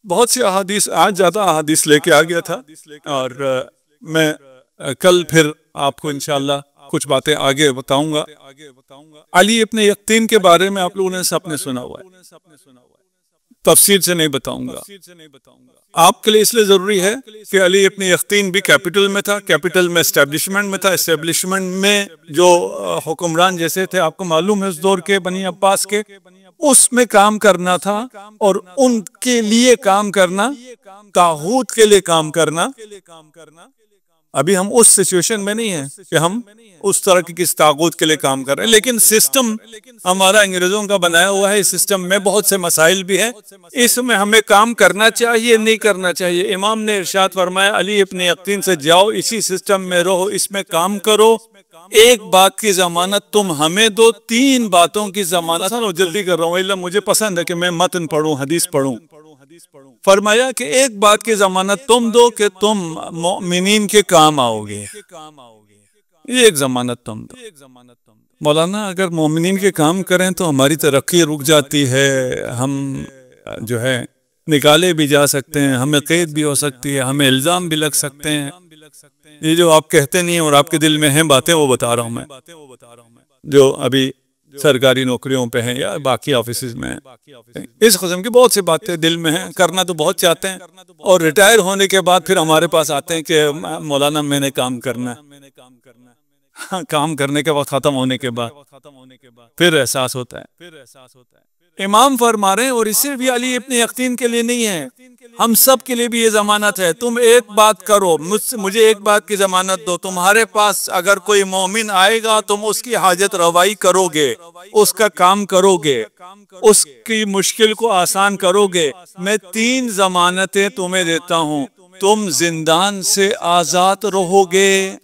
بہت سی احادیث، آج زیادہ احادیث لے کے آ گیا تھا، اور میں کل پھر آپ کو انشاءاللہ کچھ باتیں آگے بتاؤں گا۔ علی ابن یقطین کے بارے میں آپ لوگوں نے سب نے سنا ہوا ہے، تفصیل سے نہیں بتاؤں گا۔ آپ کے لیے اس لیے ضروری ہے کہ علی ابن یقطین بھی کیپٹل میں تھا، کیپٹل میں اسٹیبلشمنٹ میں تھا۔ اسٹیبلشمنٹ میں جو حکمران جیسے تھے، آپ کو معلوم ہے اس دور کے بنی عباس کے، اس میں کام کرنا تھا، اور ان کے لیے کام کرنا، طاغوت کے لیے کام کرنا۔ ابھی ہم اس سچویشن میں نہیں ہیں کہ ہم اس طرح کی کس طاغوت کے لیے کام کر رہے ہیں، لیکن سسٹم ہمارا انگریزوں کا بنایا ہوا ہے، اس سسٹم میں بہت سے مسائل بھی ہیں، اس میں ہمیں کام کرنا چاہیے نہیں کرنا چاہیے۔ امام نے ارشاد فرمایا علی ابن یقطین سے جاؤ، اسی سسٹم میں رہو، اس میں کام کرو، ایک بات کی ضمانت تم ہمیں دو، تین باتوں کی ضمانت۔ جلدی کر رہا ہوں، اللہ مجھے پسند ہے کہ میں متن پڑھوں، حدیث پڑھوں۔ فرمایا کہ ایک بات کی ضمانت تم دو کہ تم مومنین کے کام آؤ گے، یہ ایک ضمانت تم دو۔ مولانا اگر مومنین کے کام کریں تو ہماری ترقی رک جاتی ہے، ہم جو ہے نکالے بھی جا سکتے ہیں، ہمیں قید بھی ہو سکتی ہے، ہمیں الزام بھی لگ سکتے ہیں۔ یہ جو آپ کہتے نہیں ہیں اور آپ کے دل میں ہیں باتیں، وہ بتا رہا ہوں میں، جو ابھی سرکاری نوکریوں پہ ہیں یا باقی آفیسز میں ہیں، اس قسم کی بہت سی باتیں دل میں ہیں، کرنا تو بہت چاہتے ہیں، اور ریٹائر ہونے کے بعد پھر ہمارے پاس آتے ہیں کہ مولانا میں نے کام کرنا ہے۔ کام کرنے کے وقت، ختم ہونے کے بعد پھر احساس ہوتا ہے۔ امام فرما رہے ہیں، اور اسے بھی علی ابن یقطین کے لیے نہیں ہے، ہم سب کے لیے بھی یہ ضمانت ہے، تم ایک بات کرو، مجھے ایک بات کی ضمانت دو، تمہارے پاس اگر کوئی مومن آئے گا تم اس کی حاجت روائی کرو گے، اس کا کام کرو گے، اس کی مشکل کو آسان کرو گے، میں تین ضمانتیں تمہیں دیتا ہوں، تم زندان سے آزاد رہو گے،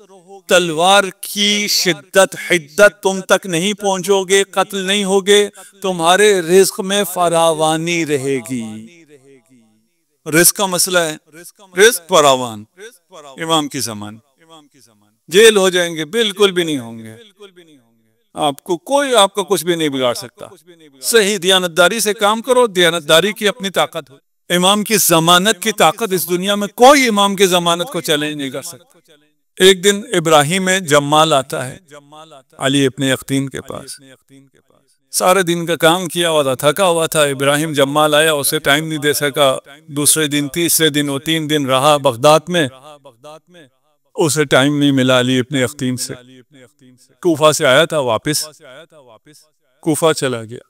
تلوار کی شدت حدت تم تک نہیں پہنچو گے، قتل نہیں ہوگے، تمہارے رزق میں فراوانی رہے گی۔ رزق کا مسئلہ ہے، رزق فراوان، امام کی زمان، جیل ہو جائیں گے، بالکل بھی نہیں ہوں گے، آپ کو کوئی آپ کا کچھ بھی نہیں بگاڑ سکتا، صحیح دیانتداری سے کام کرو، دیانتداری کی اپنی طاقت ہو۔ امام کی ضمانت کی طاقت اس دنیا میں کوئی امام کی ضمانت کو چیلنج نہیں کر سکتا۔ ایک دن ابراہیم جمال آتا ہے علی ابن یقطین کے پاس، سارے دن کا کام کیا ہوا تھا، تھکا ہوا تھا، ابراہیم جمال آیا، اسے ٹائم نہیں دے سکا، دوسرے دن، تیسرے دن، وہ 3 دن رہا بغداد میں، اسے ٹائم نہیں ملا علی ابن یقطین سے۔ کوفہ سے آیا تھا، واپس کوفہ چلا گیا۔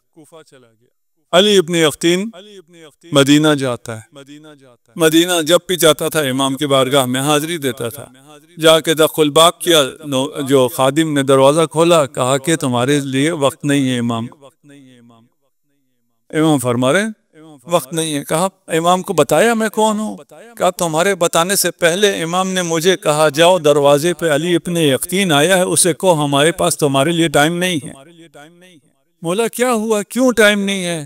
علی ابن یقطین مدینہ جاتا ہے، مدینہ جب بھی جاتا تھا امام کی بارگاہ میں حاضری دیتا تھا، جا کے دخل الباب کیا، جو خادم نے دروازہ کھولا، کہا کہ تمہارے لیے وقت نہیں ہے امام۔ امام فرما رہے وقت نہیں ہے، کہا امام کو بتایا میں کون ہوں، کہا تمہارے بتانے سے پہلے امام نے مجھے کہا جاؤ دروازے پہ علی ابن یقطین آیا ہے، اسے کہو ہمارے پاس تمہارے لیے ٹائم نہیں ہے۔ مولا کیا ہوا، کیوں ٹائم نہیں ہے؟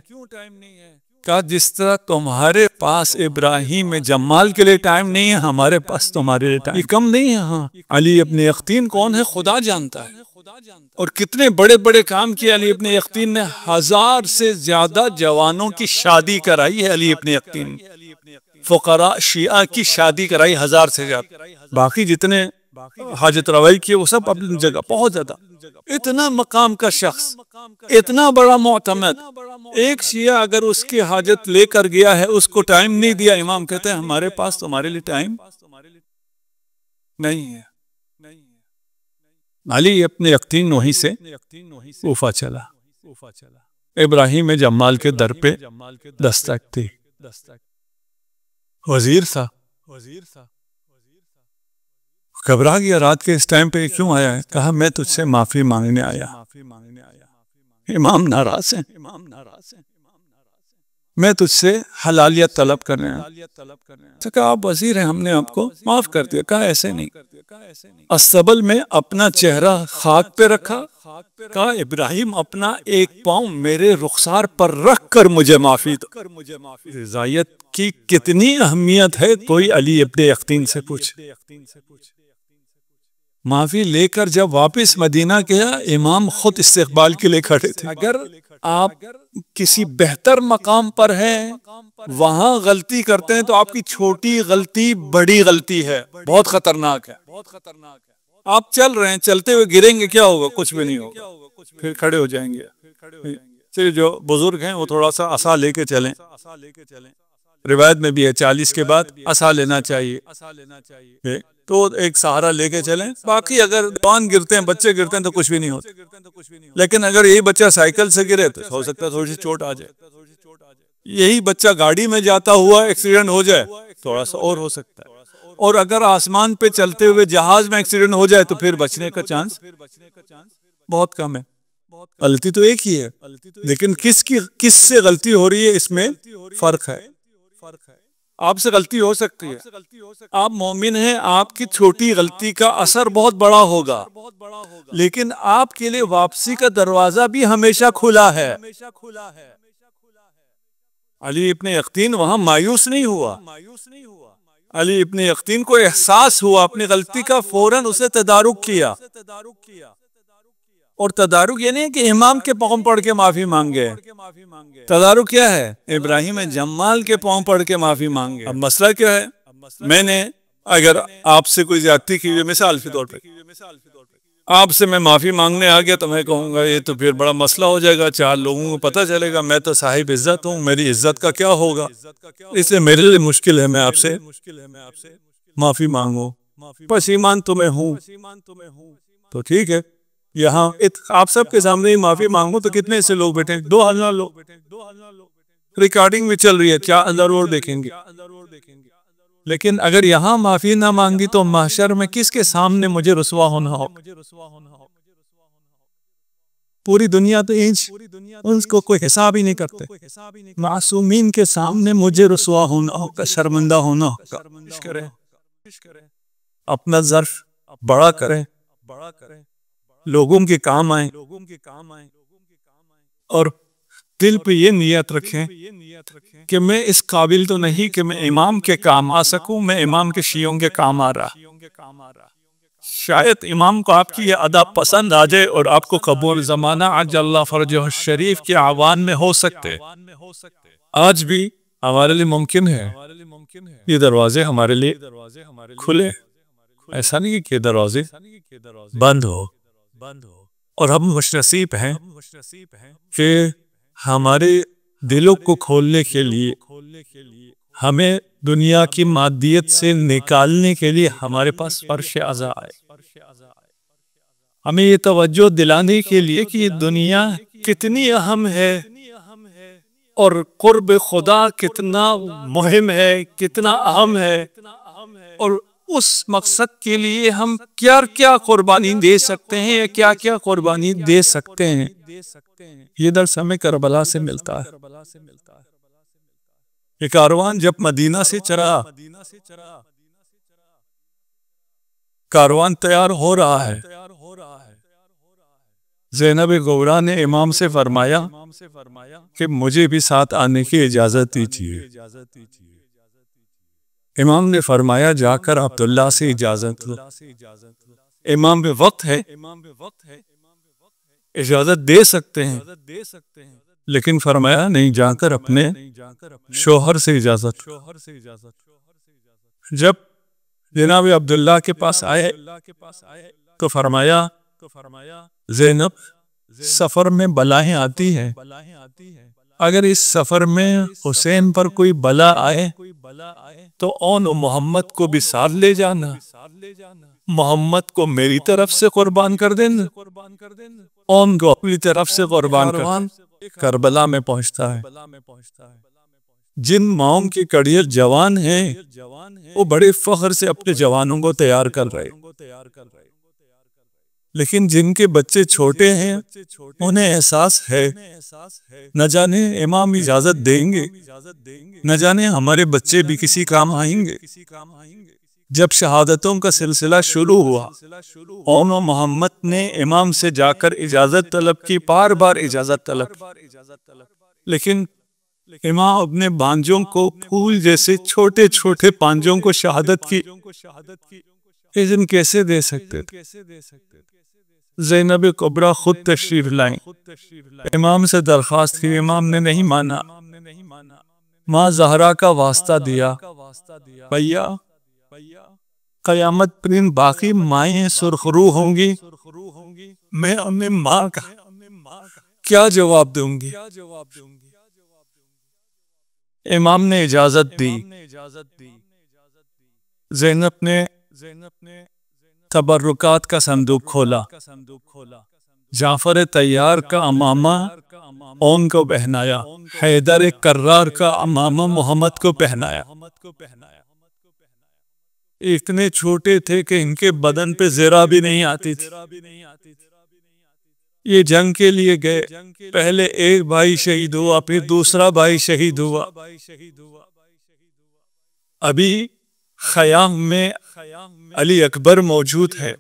کہا جس طرح تمہارے پاس ابراہیم جمال کے لیے ٹائم نہیں ہے، ہمارے پاس تمہارے لیے ٹائم، یہ کم نہیں ہے۔ ہاں، علی ابن یقطین کون ہے خدا جانتا ہے، اور کتنے بڑے بڑے کام کیے علی ابن یقطین نے، 1000 سے زیادہ جوانوں کی شادی کرائی ہے علی ابن یقطین، فقراء شیعہ کی شادی کرائی 1000 سے زیادہ، باقی جتنے حاجت روائی کیے وہ سب اپنی جگہ بہت زیادہ۔ اتنا مقام کا شخص، اتنا بڑا معتمد، ایک شیعہ اگر اس کی حاجت لے کر گیا ہے، اس کو ٹائم نہیں دیا، امام کہتے ہیں ہمارے پاس تمہارے لیے ٹائم نہیں ہے۔ علی ابن یقطین وہیں سے کوفہ چلا، ابراہیم جمال کے در پہ دستک تھی، وزیر تھا، گھبرا گیا، رات کے اس ٹائم پہ کیوں آیا ہے؟ کہا میں تجھ سے معافی مانگنے آیا۔ امام ناراض ہیں، میں تجھ سے حلالیت طلب کرنے آیا۔ کہا آپ وزیر ہیں، ہم نے آپ کو معاف کر دیا۔ کہا ایسے نہیں، السبل میں اپنا چہرہ خاک پہ رکھا، کہا ابراہیم اپنا ایک پاؤں میرے رخسار پر رکھ کر مجھے معافی دو۔ رضایت کی کتنی اہمیت ہے، کوئی علی ابن یقطین سے پوچھ۔ معافی لے کر جب واپس مدینہ گیا، امام خود استقبال کے لیے کھڑے تھے۔ اگر آپ کسی بہتر مقام پر ہیں، وہاں غلطی کرتے ہیں تو آپ کی چھوٹی غلطی بڑی غلطی ہے، بہت خطرناک ہے۔ آپ چل رہے ہیں، چلتے ہوئے گریں گے، کیا ہوگا؟ کچھ بھی نہیں ہوگا، پھر کھڑے ہو جائیں گے۔ پھر جو بزرگ ہیں وہ تھوڑا سا عصا لے کے چلیں، روایت میں بھی ہے 40 کے بعد عصا لینا چاہیے، تو ایک سہارا لے کے چلیں۔ باقی اگر جوان گرتے ہیں، بچے گرتے ہیں تو کچھ بھی نہیں ہوتا، لیکن اگر یہی بچہ سائیکل سے گرے تو ہو سکتا ہے تھوڑی سی چوٹ آ جائے، یہی بچہ گاڑی میں جاتا ہوا ایکسیڈنٹ ہو جائے تھوڑا سا اور ہو سکتا ہے، اور اگر آسمان پہ چلتے ہوئے جہاز میں ایکسیڈنٹ ہو جائے تو پھر بچنے کا چانس بہت کم ہے۔ غلطی تو ایک ہی ہے، لیکن کس سے غلطی ہو رہی ہے اس میں فرق ہے۔ آپ سے غلطی ہو سکتی ہے، آپ مومن ہیں، آپ کی چھوٹی غلطی کا اثر بہت بڑا ہوگا، لیکن آپ کے لیے واپسی کا دروازہ بھی ہمیشہ کھلا ہے۔ علی ابن یقطین وہاں مایوس نہیں ہوا، علی ابن یقطین کو احساس ہوا اپنی غلطی کا، فوراً اسے تدارک کیا، اور تدارک یہ نہیں کہ امام کے پاؤں پڑھ کے معافی مانگے، تدارک کیا ہے؟ ابراہیم جمال کے پاؤں پڑھ کے معافی مانگے۔ اب مسئلہ کیا ہے؟ میں نے اگر آپ سے کوئی زیادتی کی ہوئی، مثال کے طور پہ آپ سے میں معافی مانگنے آ گیا، تو میں کہوں گا یہ تو پھر بڑا مسئلہ ہو جائے گا، 4 لوگوں کو پتہ چلے گا میں تو صاحب عزت ہوں، میری عزت کا کیا ہوگا، اس لیے میرے لیے مشکل ہے میں آپ سے معافی مانگوں، پشیمان تو میں ہوں۔ تو ٹھیک ہے، یہاں آپ سب کے سامنے ہی معافی مانگو تو کتنے سے لوگ بیٹھیں؟ 2000 لوگ، ریکارڈنگ بھی چل رہی ہے، 4000 اور دیکھیں گے۔ لیکن اگر یہاں معافی نہ مانگی تو محشر میں کس کے سامنے مجھے رسوا ہونا ہو؟ پوری دنیا تو ان کو کوئی حساب ہی نہیں کرتے، معصومین کے سامنے مجھے رسوا ہونا ہوگا، شرمندہ ہونا ہوگا۔ اپنا ظرف بڑا کریں، لوگوں کے کام آئیں، اور دل پہ یہ نیت رکھیں کہ میں اس قابل تو نہیں کہ میں امام کے کام آ سکوں، میں امام کے شیعوں کے کام آ رہا۔ شاید امام کو آپ کی یہ ادا پسند آ جائے اور آپ کو قبول زمانہ عجل اللہ فرجہ الشریف کے اعوان میں ہو سکتے۔ آج بھی ہمارے لیے ممکن ہے، یہ دروازے ہمارے لیے کھلے، ایسا نہیں کہ دروازے بند ہو، اور ہم خوش نصیب ہیں کہ ہمارے دلوں کو کھولنے کے لیے، ہمیں دنیا کی مادیت سے نکالنے کے لیے ہمارے پاس فرش عزا آئے، ہمیں یہ توجہ دلانے کے لیے کہ یہ دنیا کتنی اہم ہے اور قرب خدا کتنا مہم ہے، کتنا اہم ہے، اور اس مقصد کے لیے ہم کیا کیا قربانی دے سکتے ہیں یا کیا کیا قربانی دے سکتے ہیں، یہ درس ہمیں کربلا سے ملتا ہے۔ یہ کاروان جب مدینہ سے چلا، کاروان تیار ہو رہا ہے، زینب گورا نے امام سے فرمایا کہ مجھے بھی ساتھ آنے کی اجازت دیجیے۔ امام نے فرمایا جا کر عبداللہ سے اجازت لو۔ امام بے وقت ہے، اجازت دے سکتے ہیں، لیکن فرمایا نہیں، جا کر اپنے شوہر سے اجازت لو۔ جب جناب عبداللہ کے پاس آئے تو فرمایا زینب سفر میں بلائیں آتی ہیں، اگر اس سفر میں حسین پر کوئی بلا آئے تو اون محمد کو بھی ساتھ لے جانا، محمد کو میری طرف سے قربان کر دینا، اون کو اپنی طرف سے قربان کر۔ کربلا میں پہنچتا ہے، جن ماؤں کی کڑیاں جوان ہیں وہ بڑے فخر سے اپنے جوانوں کو تیار کر رہے، لیکن جن کے بچے چھوٹے ہیں انہیں احساس ہے نہ جانے امام اجازت دیں گے، نہ جانے ہمارے بچے بھی کسی کام آئیں گے۔ جب شہادتوں کا سلسلہ شروع ہوا، اون و محمد نے امام سے جا کر اجازت طلب کی، بار بار اجازت طلب کی، لیکن امام اپنے بانجوں کو پھول جیسے چھوٹے چھوٹے پانجوں کو شہادت کی اذن کیسے دے سکتے تھے؟ زینب کبریٰ خود تشریف لائیں، امام سے درخواست کی، امام نے نہیں مانا، ماں زہرا کا واسطہ دیا، بھیا قیامت پر باقی مائیں سرخرو ہوں گی، میں اپنی ماں کا کیا جواب دوں گی؟ امام نے اجازت دی، زینب نے تبرکات کا صندوق کھولا، جعفر طیار کا عمامہ اون کو پہنایا، حیدر کرار کا عمامہ محمد کو پہنایا۔ اتنے چھوٹے تھے کہ ان کے بدن پہ ذرا بھی نہیں آتی تھی۔ یہ جنگ کے لیے گئے، پہلے ایک بھائی شہید ہوا، پھر دوسرا بھائی شہید ہوا۔ ابھی خیام میں علی اکبر موجود ہے،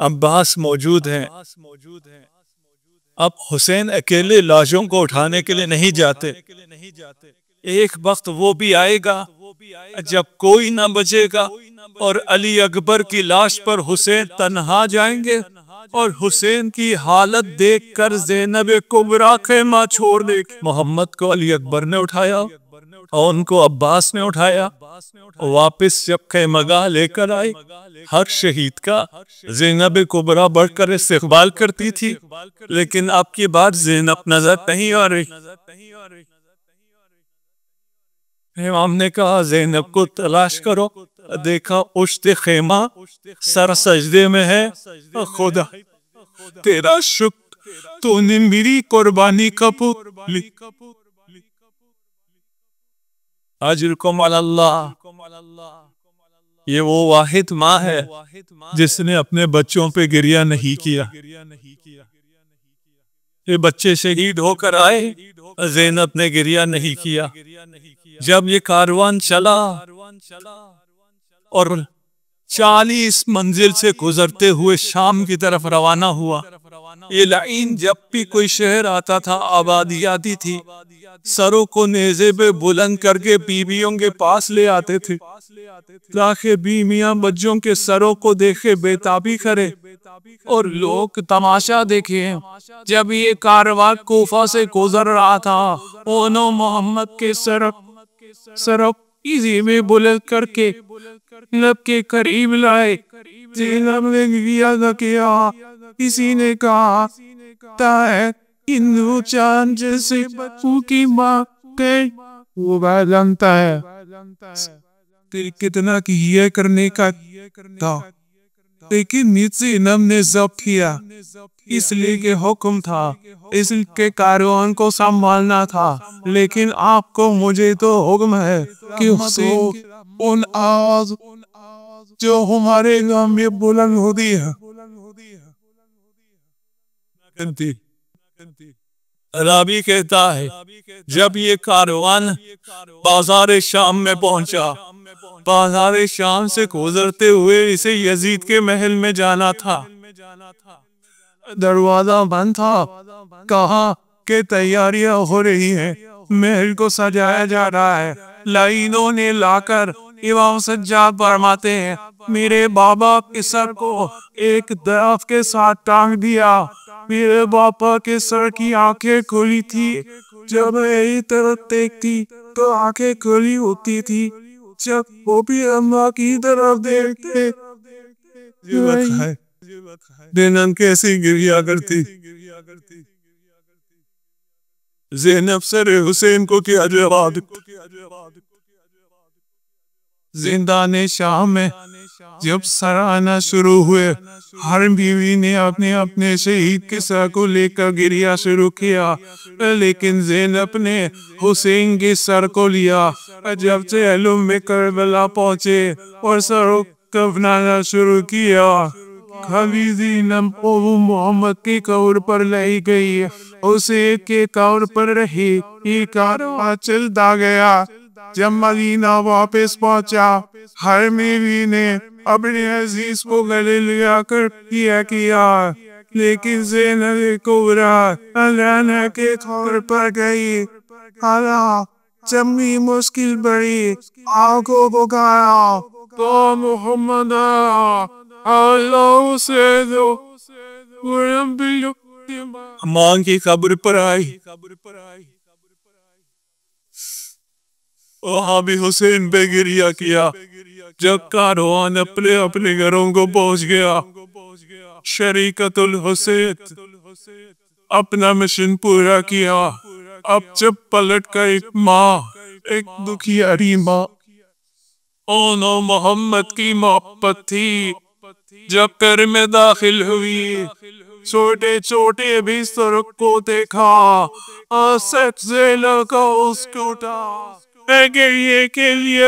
عباس موجود ہے، اب حسین اکیلے لاشوں کو اٹھانے کے لیے نہیں جاتے۔ ایک وقت وہ بھی آئے گا جب کوئی نہ بچے گا اور علی اکبر کی لاش پر حسین تنہا جائیں گے، اور حسین کی حالت دیکھ کر زینب کبریٰ خیمہ چھوڑ دے گی۔ محمد کو علی اکبر نے اٹھایا اور ان کو عباس نے اٹھایا، واپس جب خیمگاہ لے کر آئے، ہر شہید کا زینب کبریٰ بڑھ کر استقبال کرتی تھی، لیکن اب کی بات زینب نظر نہیں آ رہی۔ امام نے کہا زینب کو تلاش کرو، دیکھا پشت خیمہ سر سجدے میں ہے، خدا تیرا شکر تو نے میری قربانی قبول لی، اجرکم علی اللہ۔ یہ وہ واحد ماں ہے جس نے اپنے بچوں پہ گریہ نہیں کیا۔ یہ بچے شہید ہو کر آئے، زینب نے گریہ نہیں کیا۔ جب یہ کاروان چلا اور 40 منزل سے گزرتے ہوئے شام کی طرف روانہ ہوا، یہ لعین جب بھی کوئی شہر آتا تھا آبادی آتی تھی، سروں کو نیزے پہ بلند کر کے بیویوں کے پاس لے آتے تھے تاکہ بیویاں بچوں کے سروں کو دیکھے بیتابی کرے اور لوگ تماشا دیکھیں۔ جب یہ کارواں کوفہ سے گزر رہا تھا، انہوں محمد کے سر ایزی میں بلند کر کے لب کے قریب لائے۔ زینب نے گریہ نہ کیا۔ کسی نے کہا ہندو چاند جیسے بچوں کی ماں کے وہ بات جانتا ہے کتنا گریہ کرنے کا تھا، لیکن زینب نے ضبط کیا، اس لیے کہ حکم تھا، اس کے کاروان کو سنبھالنا تھا۔ لیکن آپ کو مجھے تو حکم ہے کہ حسین ان آواز جو ہمارے گاؤں میں بلند ہوتی ہے، رابی کہتا ہے جب یہ کاروان بازار شام میں پہنچا، بازار شام سے گزرتے ہوئے اسے یزید کے محل میں جانا تھا، دروازہ بند تھا، کہا کہ تیاریاں ہو رہی ہیں، محل کو سجایا جا رہا ہے۔ لائینوں نے لا کر امام سجاد فرماتے ہیں میرے بابا کے سر کو ایک درخت کے ساتھ ٹانگ دیا، میرے باپا کے سر کی آنکھیں کھلی تھی، جب میری طرف دیکھتی تو آنکھیں کھلی ہوتی تھی، جب وہ بھی اماں کی طرف دیکھتے دینن کیسی گریہ کرتی۔ زینب سر حسین کو کیا جواب؟ زندان شام میں جب سر آنا شروع ہوئے، ہر بیوی نے اپنے اپنے شہید کے سر کو لے کر گریہ شروع کیا، لیکن زینب نے حسین کے سر کو لیا۔ جب سے علم میں کربلا پہنچے اور سر کفنانا شروع کیا، کبھی زینب کو محمد کی قبر پر لائی گئی، حسین کے قبر پر رہی۔ یہ کارواں چلتا گیا، جب مدینہ واپس پہنچا، ہر بیوی نے اپنے عزیز کو گلے لگا کر کیا، لیکن زینب کبریٰ اللہ کے قبر پر گئی۔ جب بھی مشکل بڑھی، آنکھوں کو کھایا، تو محمد اللہ سے دو ماں کی قبر پر آئی، وہاں بھی حسین پہ گریہ کیا۔ جب کاروان اپنے اپنے گھروں کو پہنچ گیا، شریکت الحسین اپنا مشن پورا کیا۔ اب جب پلٹ کا ایک ماں، ایک دکھیاری ماں، انہوں محمد کی محبت تھی، جب گھر میں داخل ہوئی، چھوٹے چھوٹے بستر کو دیکھا، سجدے لگا اس کو اٹھا، گریے کے لیے